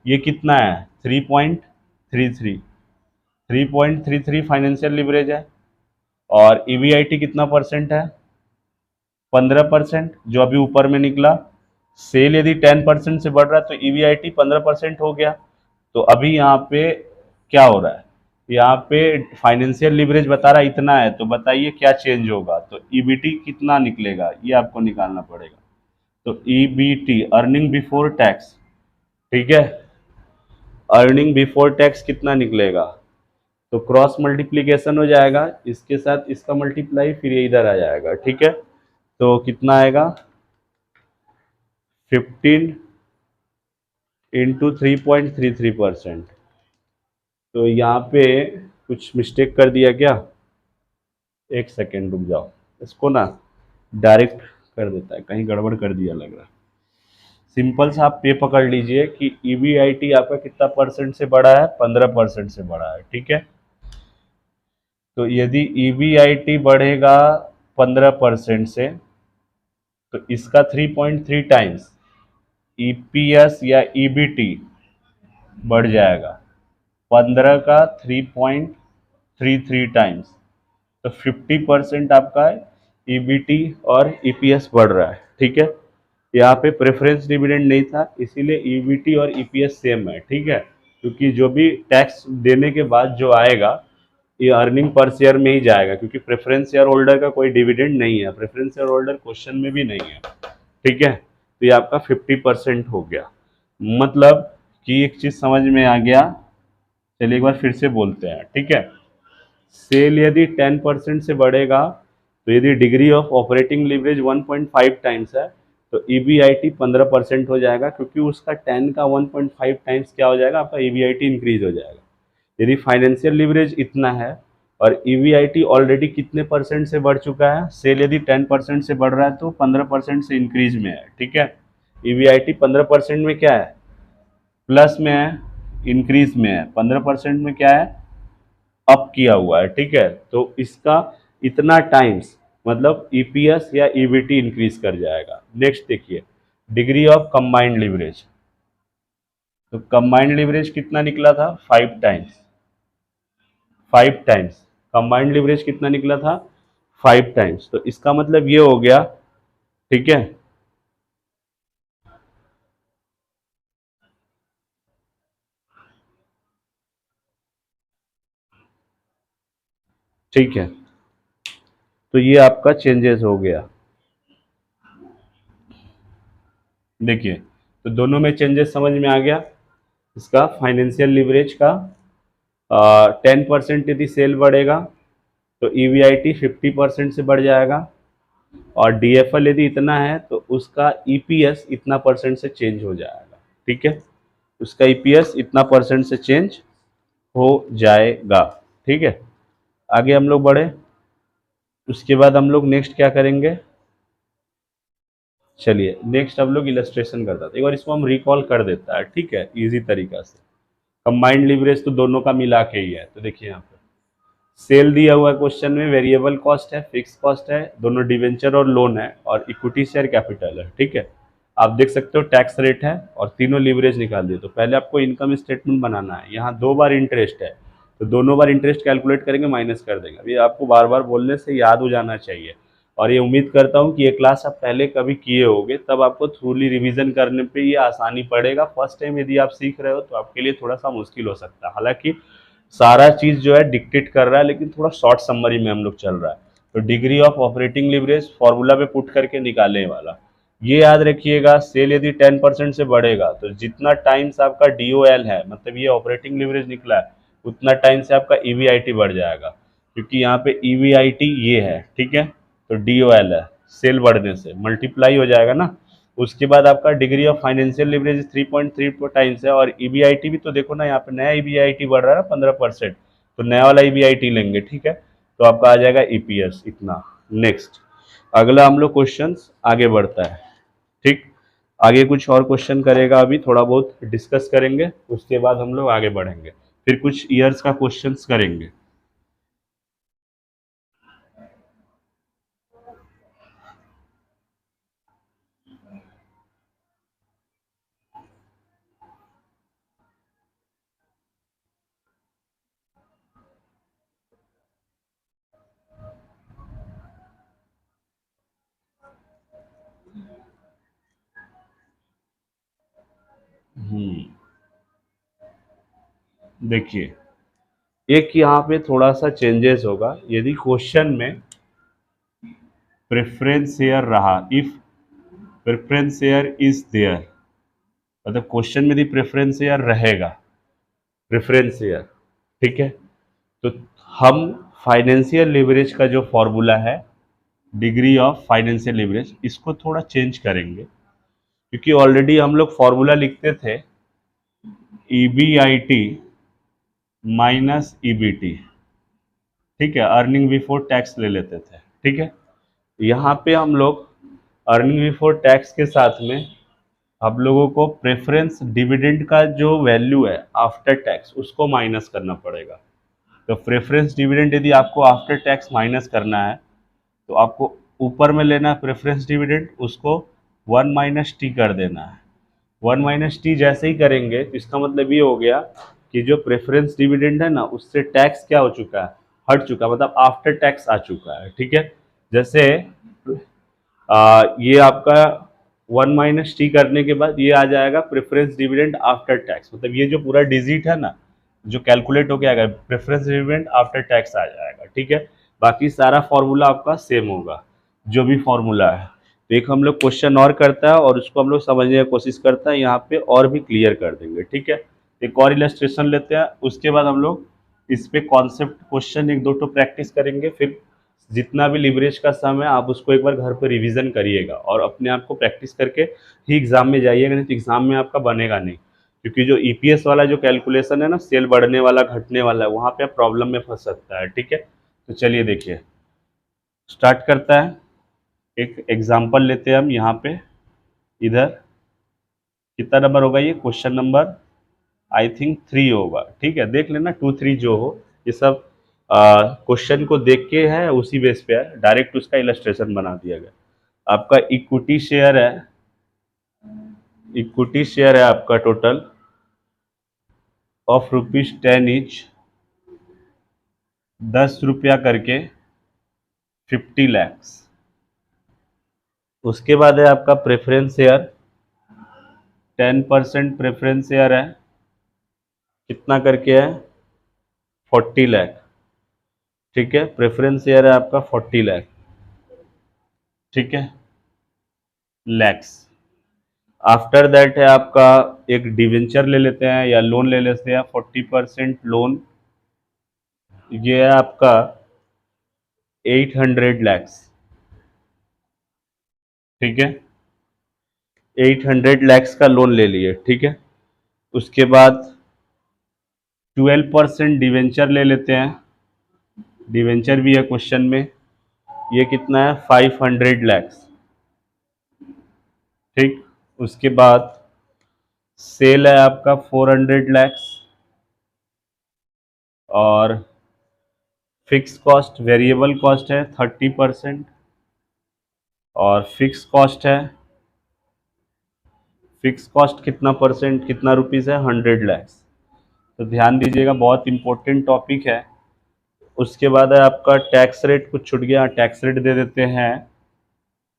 ये कितना है? 3.33, 3.33 फाइनेंशियल लिवरेज है। और ईवीआईटी कितना परसेंट है? 15%, जो अभी ऊपर में निकला। सेल यदि 10% से बढ़ रहा है, तो ईवीआईटी 15% हो गया। तो अभी यहाँ पे क्या हो रहा है? यहाँ पे फाइनेंशियल लिवरेज बता रहा है इतना है, तो बताइए क्या चेंज होगा? तो ईबीटी कितना निकलेगा ये आपको निकालना पड़ेगा। तो ईबीटी अर्निंग बिफोर टैक्स, ठीक है, अर्निंग बिफोर टैक्स कितना निकलेगा? तो क्रॉस मल्टीप्लीकेशन हो जाएगा, इसके साथ इसका मल्टीप्लाई, फिर ये इधर आ जाएगा। ठीक है, तो कितना आएगा? 15 × 3.33%। तो यहाँ पे कुछ मिस्टेक कर दिया क्या? एक सेकेंड रुक जाओ, इसको ना डायरेक्ट कर देता है, कहीं गड़बड़ कर दिया लग रहा है। सिंपल सा आप पे पकड़ लीजिए कि ईवीआईटी आपका कितना परसेंट से बढ़ा है? 15% से बढ़ा है। ठीक है, तो यदि ईवीआईटी बढ़ेगा 15% से, तो इसका 3.3 टाइम्स ईपीएस या ईबीटी बढ़ जाएगा। 15 का 3.33 टाइम्स, तो 50% आपका ईबीटी और ईपीएस बढ़ रहा है। ठीक है, यहाँ पे प्रेफरेंस डिविडेंड नहीं था, इसीलिए ईबीटी और ईपीएस सेम है। ठीक है, क्योंकि जो भी टैक्स देने के बाद जो आएगा ये अर्निंग पर शेयर में ही जाएगा, क्योंकि प्रेफरेंस शेयर होल्डर का कोई डिविडेंड नहीं है, प्रेफरेंस शेयर होल्डर क्वेश्चन में भी नहीं है। ठीक है, तो ये आपका 50% हो गया। मतलब कि एक चीज समझ में आ गया, चलिए एक बार फिर से बोलते हैं। ठीक है, सेल यदि 10% से बढ़ेगा, तो यदि degree of operating leverage 1.5 times है, तो ईवीआईटी 15% हो जाएगा, क्योंकि उसका 10 का 1.5 टाइम्स क्या हो जाएगा? आपका ईवीआईटी इंक्रीज हो जाएगा। यदि फाइनेंशियल लिवरेज इतना है और ईवीआईटी ऑलरेडी कितने परसेंट से बढ़ चुका है? सेल यदि 10% से बढ़ रहा है, तो 15% से इंक्रीज में है। ठीक है, ईवीआईटी 15% में क्या है? प्लस में है, इंक्रीज में है। 15% में क्या है? अप किया हुआ है। ठीक है, तो इसका इतना टाइम्स मतलब ईपीएस या ईबीटी इंक्रीज कर जाएगा। नेक्स्ट देखिए डिग्री ऑफ कंबाइंड लिवरेज, तो कंबाइंड लीवरेज कितना निकला था? 5 टाइम्स। 5 टाइम्स कंबाइंड लीवरेज कितना निकला था? 5 टाइम्स। तो इसका मतलब ये हो गया, ठीक है, ठीक है। तो ये आपका चेंजेस हो गया। देखिए, तो दोनों में चेंजेस समझ में आ गया। इसका फाइनेंशियल लिवरेज का 10% यदि सेल बढ़ेगा तो ईवीआईटी 50% से बढ़ जाएगा, और डीएफएल यदि इतना है तो उसका ईपीएस इतना परसेंट से चेंज हो जाएगा, ठीक है, उसका ईपीएस इतना परसेंट से चेंज हो जाएगा, ठीक है। आगे हम लोग बढ़े, उसके बाद हम लोग नेक्स्ट क्या करेंगे? चलिए नेक्स्ट हम लोग इलस्ट्रेशन करता है, एक बार इसको हम रिकॉल कर देता है, ठीक है, इजी तरीका से। कंबाइंड लीवरेज तो दोनों का मिला के ही है। तो देखिए यहाँ पे सेल दिया हुआ है क्वेश्चन में, वेरिएबल कॉस्ट है, फिक्स कॉस्ट है, दोनों डिवेंचर और लोन है, और इक्विटी शेयर कैपिटल है, ठीक है। आप देख सकते हो टैक्स रेट है, और तीनों लीवरेज निकाल दिए। तो पहले आपको इनकम स्टेटमेंट बनाना है। यहाँ 2 बार इंटरेस्ट है, तो दोनों बार इंटरेस्ट कैलकुलेट करेंगे, माइनस कर देंगे। अभी आपको बार बार बोलने से याद हो जाना चाहिए, और ये उम्मीद करता हूँ कि ये क्लास आप पहले कभी किए होगे, तब आपको थ्रूली रिवीजन करने पे ये आसानी पड़ेगा। फर्स्ट टाइम यदि आप सीख रहे हो तो आपके लिए थोड़ा सा मुश्किल हो सकता है, हालांकि सारा चीज जो है डिक्टेट कर रहा है, लेकिन थोड़ा शॉर्ट समरी में हम लोग चल रहा है। तो degree of operating leverage formula पे पुट करके निकालने वाला, ये याद रखिएगा। सेल यदि 10% से बढ़ेगा तो जितना टाइम्स आपका डीओएल है, मतलब ये ऑपरेटिंग लिवरेज निकला है, उतना टाइम से आपका ईवीआईटी बढ़ जाएगा, क्योंकि यहाँ पे ईवीआईटी ये है, ठीक है, तो डीओएल है, सेल बढ़ने से मल्टीप्लाई हो जाएगा ना। उसके बाद आपका degree of financial leverage 3.3 times है, और ईबीआईटी भी तो देखो ना, यहाँ पे नया ईबीआईटी बढ़ रहा है ना 15%, तो नया वाला ईबीआईटी लेंगे, ठीक है, तो आपका आ जाएगा ईपीएस इतना। नेक्स्ट अगला हम लोग क्वेश्चन आगे बढ़ता है, ठीक। आगे कुछ और क्वेश्चन करेगा, अभी थोड़ा बहुत डिस्कस करेंगे, उसके बाद हम लोग आगे बढ़ेंगे, फिर कुछ ईयर्स का क्वेश्चंस करेंगे। देखिए, एक यहाँ पे थोड़ा सा चेंजेस होगा, यदि क्वेश्चन में प्रेफरेंस शेयर रहा, if preference share is there, मतलब क्वेश्चन में यदि प्रेफरेंस शेयर रहेगा, प्रेफरेंस शेयर, ठीक है, तो हम फाइनेंशियल लिवरेज का जो फॉर्मूला है, डिग्री ऑफ फाइनेंशियल लिवरेज, इसको थोड़ा चेंज करेंगे, क्योंकि ऑलरेडी हम लोग फॉर्मूला लिखते थे ईबीआईटी माइनस ईबीटी, ठीक है, अर्निंग बिफोर टैक्स ले लेते थे, ठीक है। यहाँ पे हम लोग अर्निंग बिफोर टैक्स के साथ में आप लोगों को प्रेफरेंस डिविडेंड का जो वैल्यू है आफ्टर टैक्स, उसको माइनस करना पड़ेगा। तो प्रेफरेंस डिविडेंड यदि आपको आफ्टर टैक्स माइनस करना है, तो आपको ऊपर में लेना है प्रेफरेंस डिविडेंड, उसको 1 - टी कर देना है। 1 - टी जैसे ही करेंगे तो इसका मतलब ये हो गया कि जो प्रेफरेंस डिविडेंड है ना, उससे टैक्स क्या हो चुका है, हट चुका है, मतलब आफ्टर टैक्स आ चुका है, ठीक है। जैसे ये आपका 1 - टी करने के बाद ये आ जाएगा प्रेफरेंस डिविडेंड आफ्टर टैक्स, मतलब ये जो पूरा डिजिट है ना, जो कैलकुलेट होके आएगा, प्रेफरेंस डिविडेंड आफ्टर टैक्स आ जाएगा, ठीक है। बाकी सारा फॉर्मूला आपका सेम होगा, जो भी फॉर्मूला है। तो एक हम लोग क्वेश्चन और करता है, और उसको हम लोग समझने की कोशिश करता है, यहाँ पे और भी क्लियर कर देंगे, ठीक है। एक और इलस्ट्रेशन लेते हैं, उसके बाद हम लोग इस पे कॉन्सेप्ट क्वेश्चन एक दो तो प्रैक्टिस करेंगे। फिर जितना भी लिवरेज का सम है, आप उसको एक बार घर पर रिवीजन करिएगा, और अपने आप को प्रैक्टिस करके ही एग्जाम में जाइएगा, नहीं तो एग्जाम में आपका बनेगा नहीं। क्योंकि जो ईपीएस वाला जो कैलकुलेशन है ना, सेल बढ़ने वाला घटने वाला है, वहाँ पे आप प्रॉब्लम में फंस सकता है, ठीक है। तो चलिए देखिए, स्टार्ट करता है। एक एग्जाम्पल लेते हैं हम यहाँ पे, इधर कितना नंबर होगा ये, क्वेश्चन नंबर आई थिंक 3 होगा, ठीक है, देख लेना 2 3 जो हो, ये सब क्वेश्चन को देख के है, उसी बेस पे है, डायरेक्ट उसका इलस्ट्रेशन बना दिया गया। आपका इक्विटी शेयर है, इक्विटी शेयर है आपका टोटल ऑफ ₹10 ईच, 10 रुपया करके 50 लाख। उसके बाद है आपका प्रेफरेंस शेयर, 10% प्रेफरेंस शेयर है, कितना करके है 40 लाख। ठीक है, प्रेफरेंस शेयर है आपका 40 लाख। ठीक है, लैक्स। आफ्टर दैट है आपका एक डिवेंचर ले लेते हैं या लोन ले लेते हैं, 40% लोन, ये है आपका 800 लाख। ठीक है, 800 लाख का लोन ले लिए। ठीक है, उसके बाद 12% डिवेंचर ले लेते हैं, डिवेंचर भी है क्वेश्चन में, ये कितना है 500 लाख। ठीक, उसके बाद सेल है आपका 400 लाख, और फिक्स कॉस्ट वेरिएबल कॉस्ट है 30%, और फिक्स कॉस्ट है, फिक्स कॉस्ट कितना परसेंट, कितना रुपीज़ है 100 लाख। तो ध्यान दीजिएगा, बहुत इंपॉर्टेंट टॉपिक है। उसके बाद है आपका टैक्स रेट, कुछ छूट गया, टैक्स रेट दे देते हैं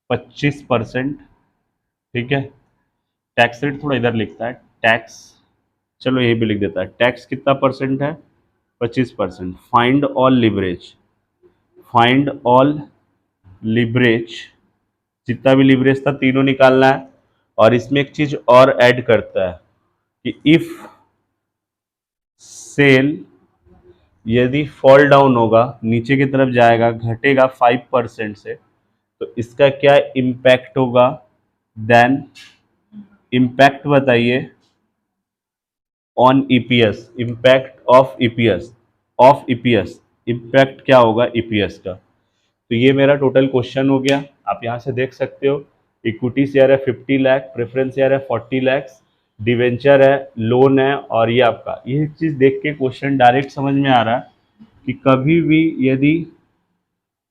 25%। ठीक है, टैक्स रेट थोड़ा इधर लिखता है टैक्स, चलो यही भी लिख देता है, टैक्स कितना परसेंट है 25%। Find all leverage, find all leverage, जितना भी लिवरेज था तीनों निकालना है। और इसमें एक चीज और ऐड करता है कि इफ सेल यदि फॉल डाउन होगा, नीचे की तरफ जाएगा, घटेगा 5% से, तो इसका क्या इम्पैक्ट होगा, देन इम्पैक्ट बताइए on EPS, impact of EPS, of EPS, impact क्या होगा ईपीएस का। तो ये मेरा टोटल क्वेश्चन हो गया, आप यहाँ से देख सकते हो। इक्विटी शेयर है 50 लाख, प्रेफरेंस शेयर है 40 लाख, डिवेंचर है, लोन है, और ये आपका, ये चीज़ देख के क्वेश्चन डायरेक्ट समझ में आ रहा है कि कभी भी यदि,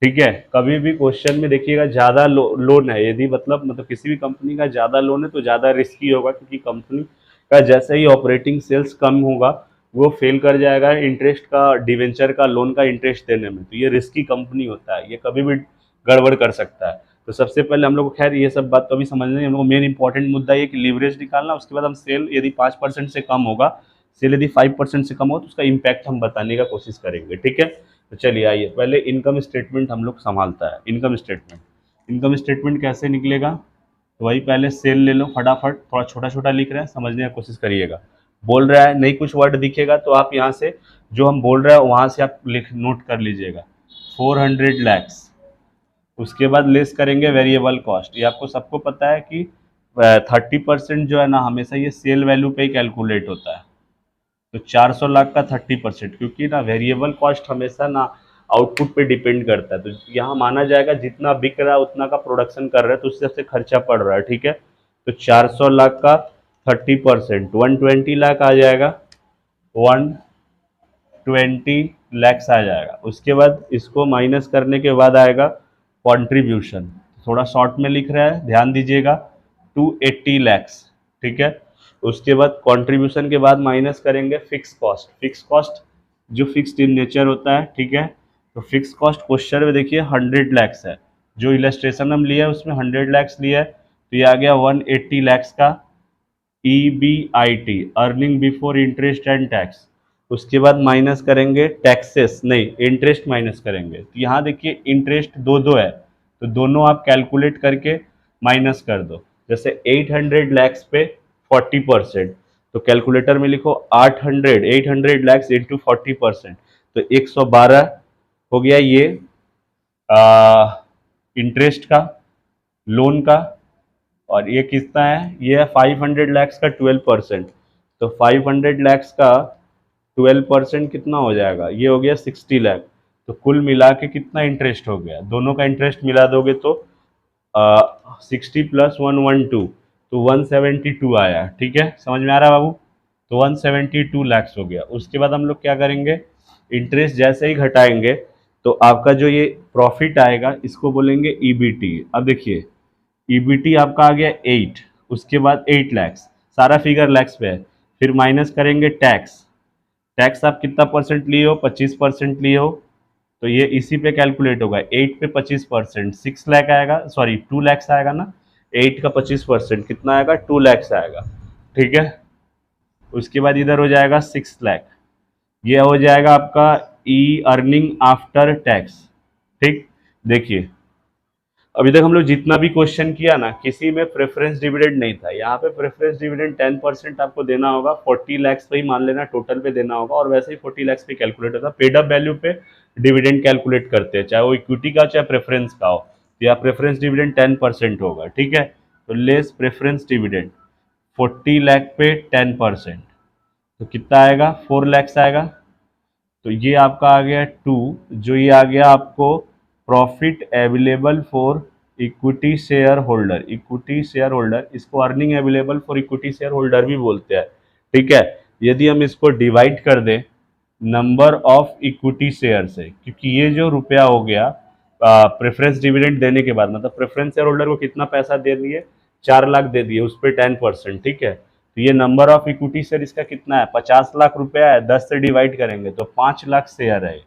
ठीक है, कभी भी क्वेश्चन में देखिएगा ज़्यादा लोन है, यदि मतलब किसी भी कंपनी का ज़्यादा लोन है तो ज़्यादा रिस्की होगा, क्योंकि कंपनी का जैसे ही ऑपरेटिंग सेल्स कम होगा वो फेल कर जाएगा इंटरेस्ट का, डिवेंचर का, लोन का इंटरेस्ट देने में। तो ये रिस्की कंपनी होता है, ये कभी भी गड़बड़ कर सकता है। तो सबसे पहले हम लोग को, खैर ये सब बात तो अभी समझना है, हम लोग को मेन इंपॉर्टेंट मुद्दा ये कि लीवरेज निकालना। उसके बाद हम सेल यदि 5% से कम होगा, सेल यदि 5% से कम हो तो उसका इम्पैक्ट हम बताने का कोशिश करेंगे। ठीक है, तो चलिए आइए पहले इनकम स्टेटमेंट हम लोग संभालता है। इनकम स्टेटमेंट, इनकम स्टेटमेंट कैसे निकलेगा, तो वही पहले सेल ले लो फटाफट, थोड़ा छोटा छोटा लिख रहे हैं, समझने की कोशिश करिएगा। बोल रहा है नहीं कुछ वर्ड दिखेगा तो आप यहाँ से जो हम बोल रहे हैं वहाँ से आप लिख नोट कर लीजिएगा, 400 लाख। उसके बाद लेस करेंगे वेरिएबल कॉस्ट, ये आपको सबको पता है कि 30% जो है ना हमेशा ये सेल वैल्यू पे ही कैलकुलेट होता है। तो 400 लाख का 30%, क्योंकि ना वेरिएबल कॉस्ट हमेशा ना आउटपुट पे डिपेंड करता है। तो यहाँ माना जाएगा जितना बिक रहा है उतना का प्रोडक्शन कर रहा है, तो उससे सबसे खर्चा पड़ रहा है। ठीक है, तो 400 लाख का 30% 120 लाख आ जाएगा, 120 लाख आ जाएगा। उसके बाद इसको माइनस करने के बाद आएगा कंट्रीब्यूशन, थोड़ा शॉर्ट में लिख रहा है, ध्यान दीजिएगा, 280 लाख। ठीक है, उसके बाद कंट्रीब्यूशन के बाद माइनस करेंगे फिक्स कॉस्ट, फिक्स कॉस्ट जो फिक्स्ड इन नेचर होता है। ठीक है, तो फिक्स कॉस्ट क्वेश्चन में देखिए 100 लाख है, जो इलस्ट्रेशन हम लिया है उसमें 100 लाख लिया है, तो ये आ गया 180 लाख का EBIT, earning before interest and tax. उसके बाद माइनस करेंगे टैक्सेस, नहीं इंटरेस्ट माइनस करेंगे। तो यहाँ देखिए इंटरेस्ट दो दो है, तो दोनों आप कैलकुलेट करके माइनस कर दो। जैसे 800 लाख पे 40%, तो कैलकुलेटर में लिखो 800 लाख इंटू 40%, तो 112 हो गया ये इंटरेस्ट का, लोन का। और ये कितना है, ये है 500 लाख का 12%, तो 500 लाख का 12% कितना हो जाएगा, ये हो गया 60 लाख। तो कुल मिला के कितना इंटरेस्ट हो गया, दोनों का इंटरेस्ट मिला दोगे तो 60 + 112, तो 172 आया। ठीक है, समझ में आ रहा है बाबू, तो 172 लाख हो गया। उसके बाद हम लोग क्या करेंगे, इंटरेस्ट जैसे ही घटाएंगे तो आपका जो ये प्रॉफिट आएगा इसको बोलेंगे EBT। अब देखिए EBT आपका आ गया 8, उसके बाद 8 लाख, सारा फिगर लैक्स पे है, फिर माइनस करेंगे टैक्स, टैक्स आप कितना परसेंट लिए हो, 25% लिए हो, तो ये इसी पे कैलकुलेट होगा। 8 पे 25%, 6 लाख आएगा, सॉरी 2 लैक्स आएगा ना। 8 का 25% कितना आएगा, 2 लैक्स आएगा। ठीक है, उसके बाद इधर हो जाएगा 6 लाख, ये हो जाएगा आपका ई अर्निंग आफ्टर टैक्स। ठीक, देखिए अभी तक हम लोग जितना भी क्वेश्चन किया ना, किसी में प्रेफरेंस डिविडेंड नहीं था। यहाँ पे प्रेफरेंस डिविडेंड 10% आपको देना होगा, 40 लैक्स पे ही मान लेना टोटल पे देना होगा, और वैसे ही 40 लैक्स पे कैलकुलेट होता है। पेड अप वैल्यू पे डिविडेंड कैलकुलेट करते हैं, चाहे वो इक्विटी का चाहे प्रेफरेंस का हो। तो यहाँ प्रेफरेंस डिविडेंड 10% होगा। ठीक है, तो लेस प्रेफरेंस डिविडेंड 40 लाख पे 10%, तो कितना आएगा, 4 लैक्स आएगा। तो ये आपका आ गया 2, जो ये आ गया आपको profit available for equity share holder. Equity share holder, इसको earning available for equity share holder भी बोलते हैं। ठीक है, यदि हम इसको डिवाइड कर दें नंबर ऑफ इक्विटी शेयर से, क्योंकि ये जो रुपया हो गया प्रेफरेंस डिविडेंड देने के बाद, मतलब प्रेफरेंस शेयर होल्डर को कितना पैसा दे दिए, 4 लाख दे दिए, उस पर 10%। ठीक है, तो ये नंबर ऑफ इक्विटी शेयर इसका कितना है, 50 लाख रुपया है, 10 से डिवाइड करेंगे तो 5 लाख शेयर है।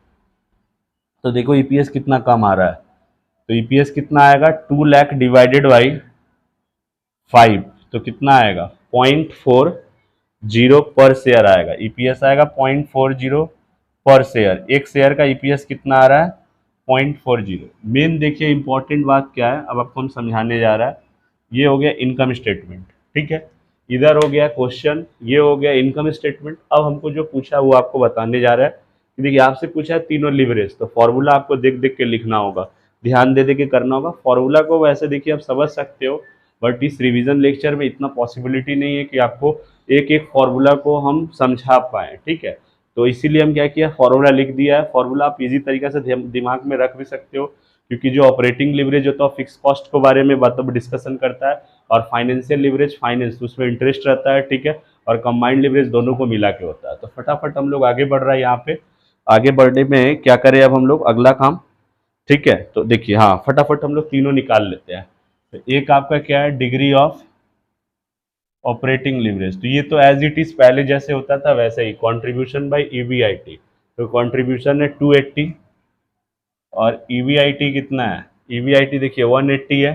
तो देखो ईपीएस कितना कम आ रहा है, तो ईपीएस कितना आएगा, 2 लाख डिवाइडेड बाई 5, तो कितना आएगा, 0.40 पर शेयर आएगा। ईपीएस आएगा 0.40 पर शेयर। एक शेयर का ईपीएस कितना आ रहा है, 0.40। मेन देखिए इंपॉर्टेंट बात क्या है, अब आपको हम समझाने जा रहा है। ये हो गया इनकम स्टेटमेंट। ठीक है, इधर हो गया क्वेश्चन, ये हो गया इनकम स्टेटमेंट। अब हमको जो पूछा वो आपको बताने जा रहा है कि देखिए आपसे पूछा है तीनों लिवरेज, तो फॉर्मूला आपको देख देख के लिखना होगा, ध्यान दे दे के करना होगा। फॉर्मूला को वैसे देखिए आप समझ सकते हो, बट इस रिवीजन लेक्चर में इतना पॉसिबिलिटी नहीं है कि आपको एक एक फॉर्मूला को हम समझा पाएँ। ठीक है, तो इसीलिए हम क्या किया, फॉर्मूला लिख दिया है। फॉर्मूला आप इजी तरीके से दिमाग में रख भी सकते हो, क्योंकि जो ऑपरेटिंग लिवरेज होता है फिक्स कॉस्ट के बारे में मतलब डिस्कशन करता है, और फाइनेंशियल लिवरेज फाइनेंस, उसमें इंटरेस्ट रहता है। ठीक है, और कंबाइंड लिवरेज दोनों को मिला के होता है। तो फटाफट हम लोग आगे बढ़ रहा है यहाँ पे। आगे बढ़ने में क्या करें अब हम लोग, अगला काम। ठीक है, तो देखिए हाँ फटाफट हम लोग तीनों निकाल लेते हैं। तो एक आपका क्या है, डिग्री ऑफ ऑपरेटिंग लिवरेज, तो ये तो एज इट इज पहले जैसे होता था वैसे ही, कंट्रीब्यूशन बाय ईवीआईटी। तो कंट्रीब्यूशन है 280, और ईवीआईटी कितना है, ईवीआईटी देखिए 180 है।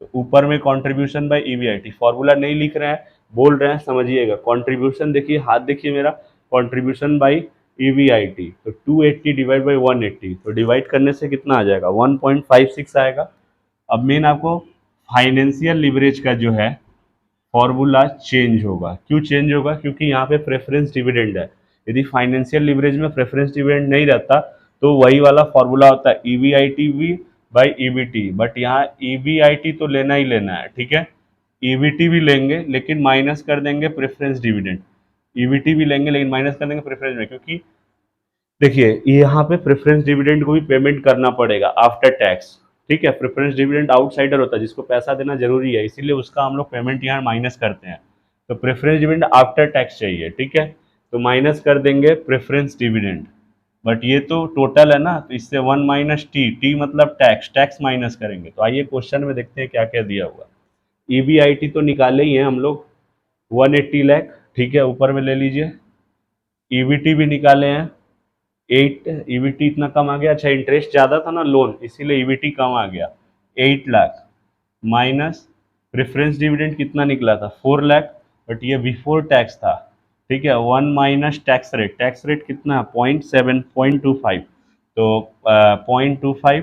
तो ऊपर में कंट्रीब्यूशन बाय ईवीआईटी, फॉर्मूला नहीं लिख रहे हैं, बोल रहे हैं, समझिएगा। कंट्रीब्यूशन देखिए, हाथ देखिए मेरा, कंट्रीब्यूशन बाय ईवीआईटी, तो 280 डिवाइड बाई 180, तो डिवाइड करने से कितना आ जाएगा, 1.56 आएगा। अब मेन आपको फाइनेंशियल लिवरेज का जो है फॉर्मूला चेंज होगा। क्यों चेंज होगा, क्योंकि यहाँ पे प्रेफरेंस डिविडेंड है। यदि फाइनेंशियल लिवरेज में प्रेफरेंस डिविडेंड नहीं रहता तो वही वाला फॉर्मूला होता है ईवीआईटी भी बाई ईबीटी, बट यहाँ ईवीआईटी तो लेना ही लेना है। ठीक है, ईबीटी भी लेंगे लेकिन माइनस कर देंगे प्रेफरेंस डिविडेंड, ईबीटी भी लेंगे लेकिन माइनस कर देंगे प्रेफरेंस में, क्योंकि देखिए यहाँ पे प्रेफरेंस डिविडेंड को भी पेमेंट करना पड़ेगा आफ्टर टैक्स। ठीक है, प्रेफरेंस डिविडेंड आउटसाइडर होता है जिसको पैसा देना जरूरी है, इसीलिए उसका हम लोग पेमेंट यहाँ माइनस करते हैं। तो प्रेफरेंस डिविडेंड आफ्टर टैक्स चाहिए। ठीक है, तो माइनस कर देंगे प्रेफरेंस डिविडेंड, बट ये तो टोटल है ना, तो इससे 1 माइनस टी, टी मतलब टैक्स, टैक्स माइनस करेंगे। तो आइए क्वेश्चन में देखते हैं क्या क्या दिया हुआ। ईबीआईटी तो निकाले ही हैं हम लोग, 180 लाख। ठीक है, ऊपर में ले लीजिए। ईबीटी भी निकाले हैं 8, ईबीटी इतना कम आ गया, अच्छा इंटरेस्ट ज़्यादा था ना लोन, इसीलिए ईबीटी कम आ गया 8 लाख, माइनस प्रेफरेंस डिविडेंड कितना निकला था 4 लाख, बट ये बिफोर टैक्स था। ठीक है, 1 माइनस टैक्स रेट कितना है 0.25, तो 0.25,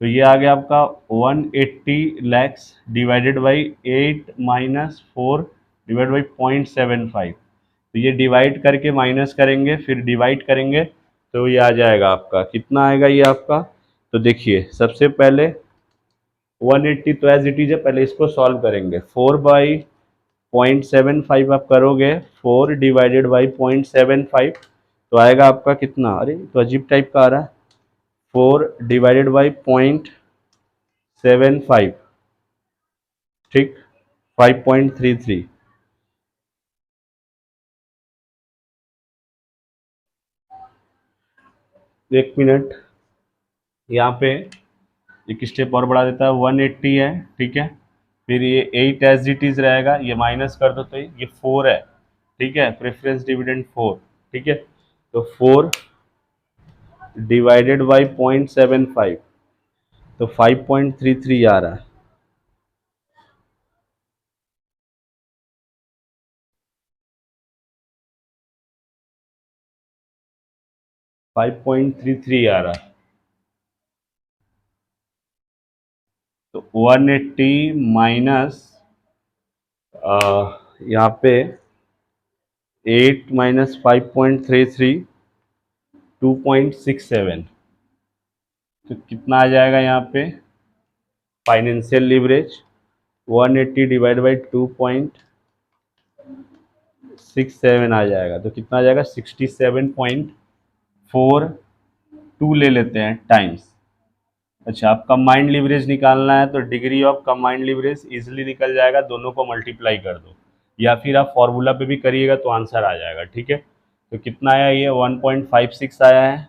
तो ये आ गया आपका 180 lakhs divided by 8 minus 4 divide by 0.75। तो ये डिवाइड करके माइनस करेंगे, फिर डिवाइड करेंगे, तो ये आ जाएगा आपका, कितना आएगा ये आपका। तो देखिए सबसे पहले 180 तो एज इट इज है, पहले इसको सॉल्व करेंगे। 4 बाई 0.75 आप करोगे, 4 डिवाइडेड बाई 0.75, तो आएगा आपका कितना, अरे तो अजीब टाइप का आ रहा है, 4 डिवाइडेड बाई 0.75, ठीक, 5.33। एक मिनट, यहाँ पे एक स्टेप और बढ़ा देता है, 180 है। ठीक है, फिर ये 8 एज इट इज रहेगा, ये माइनस कर दो तो ये 4 है। ठीक है, प्रेफरेंस डिविडेंड 4, ठीक है। तो 4 डिवाइडेड बाई 0.75, तो 5.33 आ रहा है। 5.33 आ रहा है। तो 180 माइनस यहाँ पे 8 माइनस 5.33, 2.67, तो कितना आ जाएगा यहाँ पे फाइनेंशियल लीवरेज? 180 डिवाइड बाई 2.67 आ जाएगा। तो कितना आ जाएगा? 67.42 ले लेते हैं टाइम्स। अच्छा, आप कंबाइंड लीवरेज निकालना है तो degree of combined leverage easily निकल जाएगा, दोनों को मल्टीप्लाई कर दो, या फिर आप फॉर्मूला पे भी करिएगा तो आंसर आ जाएगा। ठीक है, तो कितना आया? ये 1.56 आया है,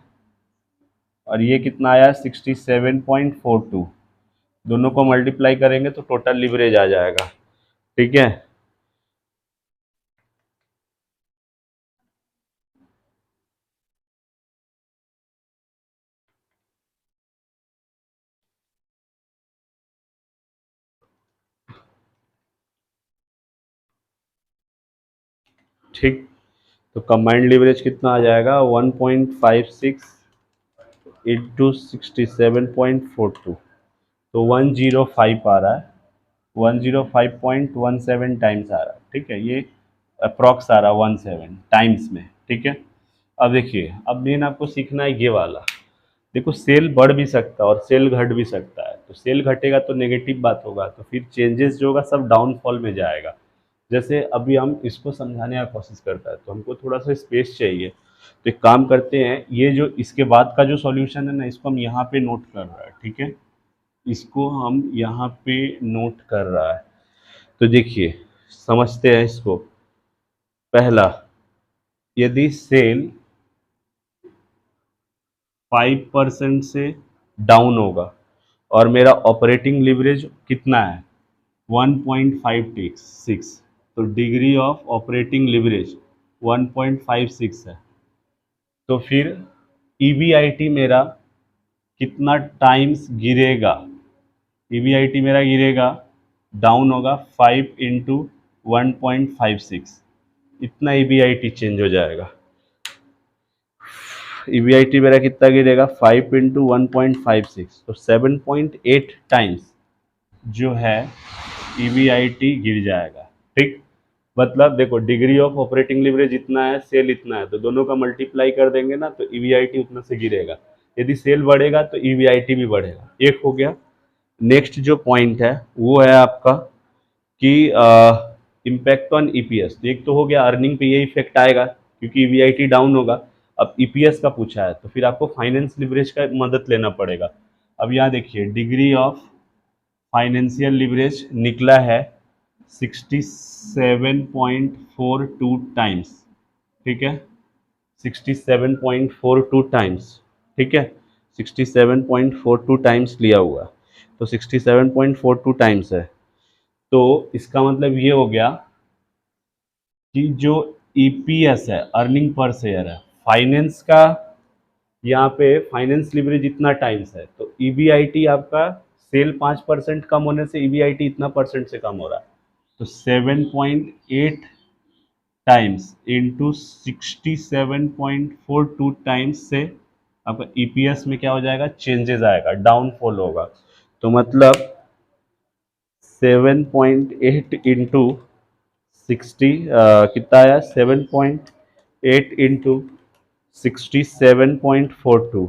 और ये कितना आया? 67.42। दोनों को मल्टीप्लाई करेंगे तो टोटल लीवरेज आ जाएगा। ठीक है, ठीक। तो कंबाइंड लीवरेज कितना आ जाएगा? 1.56 इंटू 67.42, तो 105 आ रहा है। 105.17 टाइम्स आ रहा है। ठीक है, ये अप्रॉक्स आ रहा है 17 टाइम्स में। ठीक है, अब देखिए, अब मेन आपको सीखना है ये वाला। देखो, सेल बढ़ भी सकता है और सेल घट भी सकता है। तो सेल घटेगा तो नेगेटिव बात होगा, तो फिर चेंजेस जो होगा सब डाउनफॉल में जाएगा। जैसे अभी हम इसको समझाने की कोशिश करता है तो हमको थोड़ा सा स्पेस चाहिए, तो एक काम करते हैं, ये जो इसके बाद का जो सॉल्यूशन है ना, इसको हम यहाँ पे नोट कर रहा है। ठीक है, इसको हम यहाँ पे नोट कर रहा है। तो देखिए, समझते हैं इसको। पहला, यदि सेल 5% से डाउन होगा और मेरा ऑपरेटिंग लीवरेज कितना है? 1.56, तो डिग्री ऑफ ऑपरेटिंग लीवरेज 1.56 है। तो फिर ईबीआईटी मेरा कितना टाइम्स गिरेगा? ईबीआईटी मेरा गिरेगा, डाउन होगा 5 इंटू 1.56, इतना ईबीआईटी चेंज हो जाएगा। ईबीआईटी मेरा कितना गिरेगा? 5 इंटू 1.56, तो 7.8 टाइम्स जो है ईबीआईटी गिर जाएगा। ठीक, मतलब देखो, डिग्री ऑफ ऑपरेटिंग लिवरेज इतना है, सेल इतना है, तो दोनों का मल्टीप्लाई कर देंगे ना, तो ईबीआईटी उतना से गिरेगा। यदि सेल बढ़ेगा तो ईबीआईटी भी बढ़ेगा। एक हो गया। नेक्स्ट जो पॉइंट है वो है आपका कि इम्पैक्ट ऑन ईपीएस। तो एक तो हो गया, अर्निंग पे ये इफेक्ट आएगा क्योंकि ईबीआईटी डाउन होगा। अब ईपीएस का पूछा है तो फिर आपको फाइनेंस लिवरेज का मदद लेना पड़ेगा। अब यहाँ देखिए, डिग्री ऑफ फाइनेंशियल लिवरेज निकला है 67.42 टाइम्स। ठीक है, 67.42 टाइम्स। ठीक है, 67.42 टाइम्स लिया हुआ, तो 67.42 टाइम्स है। तो इसका मतलब ये हो गया कि जो ईपीएस है, अर्निंग पर शेयर है, फाइनेंस का, यहाँ पे फाइनेंस लिवरेज इतना टाइम्स है, तो ईबीआईटी आपका सेल 5% कम होने से ईबीआईटी इतना परसेंट से कम हो रहा है, तो 7.8 टाइम्स इंटू 67.42 टाइम्स से आपका ईपीएस में क्या हो जाएगा? चेंजेस आएगा, डाउनफॉल होगा। तो मतलब 7.8 इंटू 60, कितना आया? 7.8 इंटू 67.42,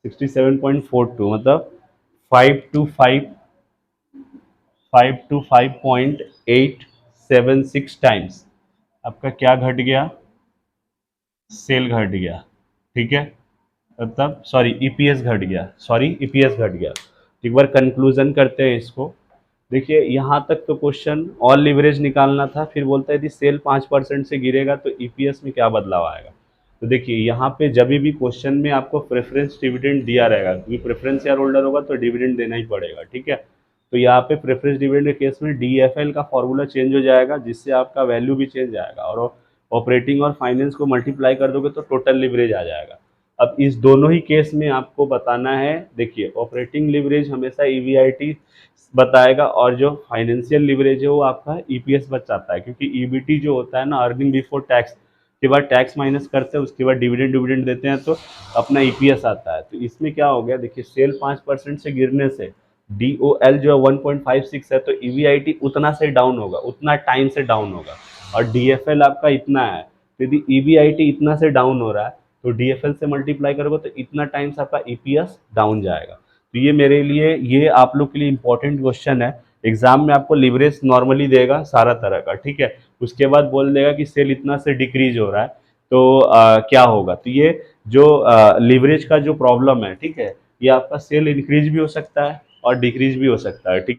67.42 मतलब 5 to 5.876 टाइम्स आपका क्या घट गया? सेल घट गया। ठीक है, मतलब सॉरी, ईपीएस घट गया, सॉरी ईपीएस घट गया। एक बार कंक्लूजन करते हैं इसको। देखिए, यहाँ तक तो क्वेश्चन ऑल लिवरेज निकालना था, फिर बोलता है यदि सेल 5% से गिरेगा तो ईपीएस में क्या बदलाव आएगा। तो देखिए, यहाँ पे जब भी क्वेश्चन में आपको प्रेफरेंस डिविडेंड दिया रहेगा, क्योंकि प्रेफरेंस शेयर होल्डर होगा तो डिविडेंड देना ही पड़ेगा। ठीक है, तो यहाँ पे प्रेफरेंस डिविडेंड के केस में डीएफएल का फॉर्मूला चेंज हो जाएगा, जिससे आपका वैल्यू भी चेंज आएगा, और ऑपरेटिंग और फाइनेंस को मल्टीप्लाई कर दोगे तो टोटल लिवरेज आ जाएगा। अब इस दोनों ही केस में आपको बताना है, देखिए ऑपरेटिंग लिवरेज हमेशा ईवीआईटी बताएगा और जो फाइनेंशियल लिवरेज है वो आपका ईपीएस बच जाता है, क्योंकि ईबीटी जो होता है ना, अर्निंग बिफोर टैक्स, के बाद टैक्स माइनस करते हैं, उसके बाद डिविडेंड डिविडेंड देते हैं तो अपना ईपीएस आता है। तो इसमें क्या हो गया, देखिए सेल 5% से गिरने से डीओएल जो है 1.56 है, तो ईवीआईटी उतना से डाउन होगा, उतना टाइम से डाउन होगा। और डीएफएल आपका इतना है, तो यदि ईवीआईटी इतना से डाउन हो रहा है तो डीएफएल से मल्टीप्लाई करोगे तो इतना टाइम से आपका ईपीएस डाउन जाएगा। तो ये मेरे लिए, ये आप लोग के लिए इंपॉर्टेंट क्वेश्चन है। एग्जाम में आपको लिवरेज नॉर्मली देगा सारा तरह का, ठीक है, उसके बाद बोल देगा कि सेल इतना से डिक्रीज हो रहा है तो क्या होगा। तो ये जो लिवरेज का जो प्रॉब्लम है, ठीक है, ये आपका सेल इंक्रीज भी हो सकता है और डिक्रीज भी हो सकता है, ठीक।